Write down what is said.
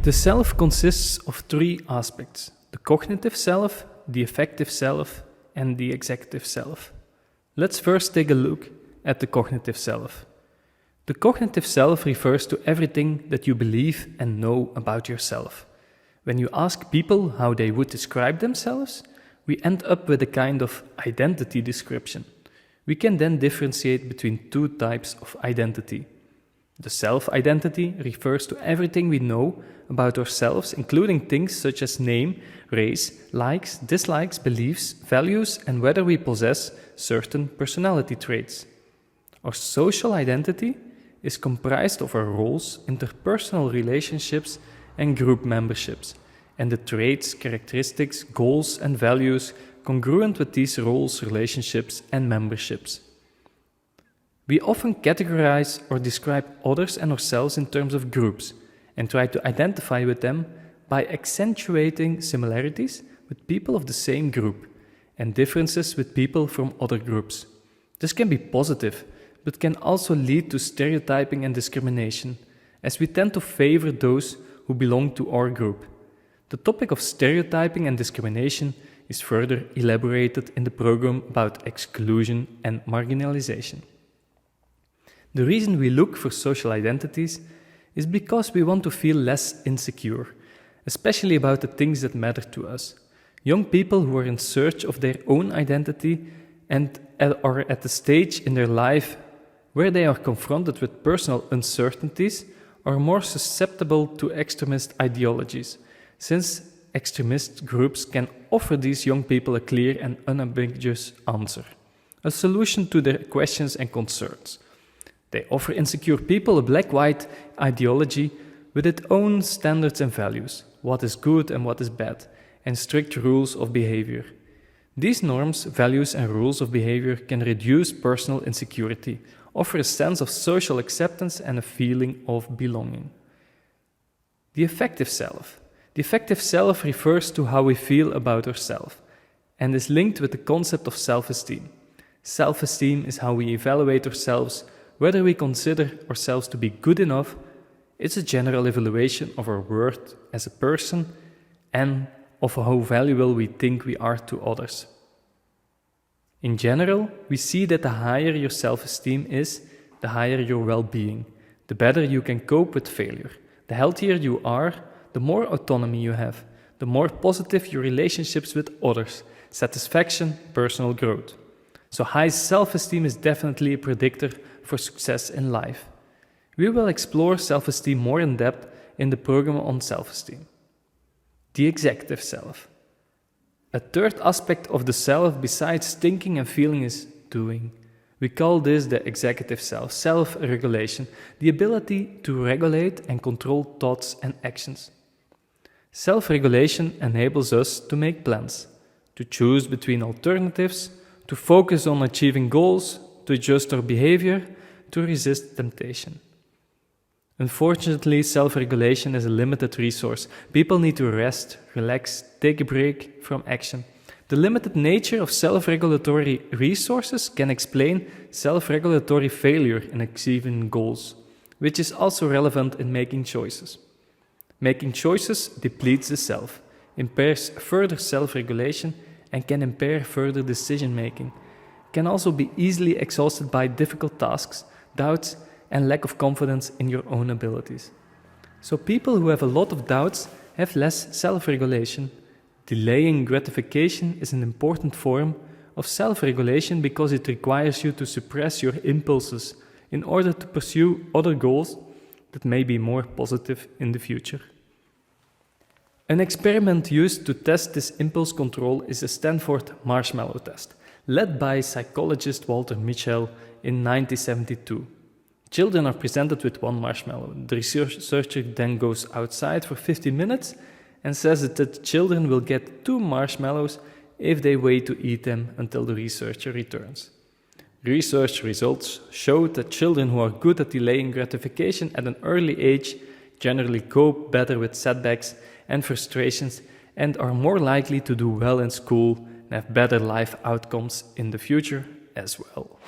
The self consists of three aspects: the cognitive self, the affective self, and the executive self. Let's first take a look at the cognitive self. The cognitive self refers to everything that you believe and know about yourself. When you ask people how they would describe themselves, we end up with a kind of identity description. We can then differentiate between two types of identity. The self-identity refers to everything we know about ourselves, including things such as name, race, likes, dislikes, beliefs, values, and whether we possess certain personality traits. Our social identity is comprised of our roles, interpersonal relationships, and group memberships, and the traits, characteristics, goals, and values congruent with these roles, relationships, and memberships. We often categorize or describe others and ourselves in terms of groups and try to identify with them by accentuating similarities with people of the same group and differences with people from other groups. This can be positive, but can also lead to stereotyping and discrimination, as we tend to favor those who belong to our group. The topic of stereotyping and discrimination is further elaborated in the program about exclusion and marginalization. The reason we look for social identities is because we want to feel less insecure, especially about the things that matter to us. Young people who are in search of their own identity and are at the stage in their life where they are confronted with personal uncertainties are more susceptible to extremist ideologies, since extremist groups can offer these young people a clear and unambiguous answer, a solution to their questions and concerns. They offer insecure people a black-white ideology with its own standards and values, what is good and what is bad, and strict rules of behavior. These norms, values, and rules of behavior can reduce personal insecurity, offer a sense of social acceptance and a feeling of belonging. The affective self. The affective self refers to how we feel about ourselves and is linked with the concept of self-esteem. Self-esteem is how we evaluate ourselves, whether we consider ourselves to be good enough. It's a general evaluation of our worth as a person and of how valuable we think we are to others. In general, we see that the higher your self-esteem is, the higher your well-being, the better you can cope with failure. The healthier you are, the more autonomy you have, the more positive your relationships with others, satisfaction, personal growth. So high self-esteem is definitely a predictor for success in life. We will explore self-esteem more in depth in the program on self-esteem. The executive self. A third aspect of the self besides thinking and feeling is doing. We call this the executive self, self-regulation, the ability to regulate and control thoughts and actions. Self-regulation enables us to make plans, to choose between alternatives, to focus on achieving goals, to adjust our behavior, to resist temptation. Unfortunately, self-regulation is a limited resource. People need to rest, relax, take a break from action. The limited nature of self-regulatory resources can explain self-regulatory failure in achieving goals, which is also relevant in making choices. Making choices depletes the self, impairs further self-regulation, and can impair further decision-making. Can also be easily exhausted by difficult tasks, doubts, and lack of confidence in your own abilities. So people who have a lot of doubts have less self-regulation. Delaying gratification is an important form of self-regulation because it requires you to suppress your impulses in order to pursue other goals that may be more positive in the future. An experiment used to test this impulse control is the Stanford Marshmallow Test, led by psychologist Walter Mischel in 1972. Children are presented with one marshmallow. The researcher then goes outside for 15 minutes and says that the children will get 2 marshmallows if they wait to eat them until the researcher returns. Research results showed that children who are good at delaying gratification at an early age generally cope better with setbacks and frustrations and are more likely to do well in school and have better life outcomes in the future as well.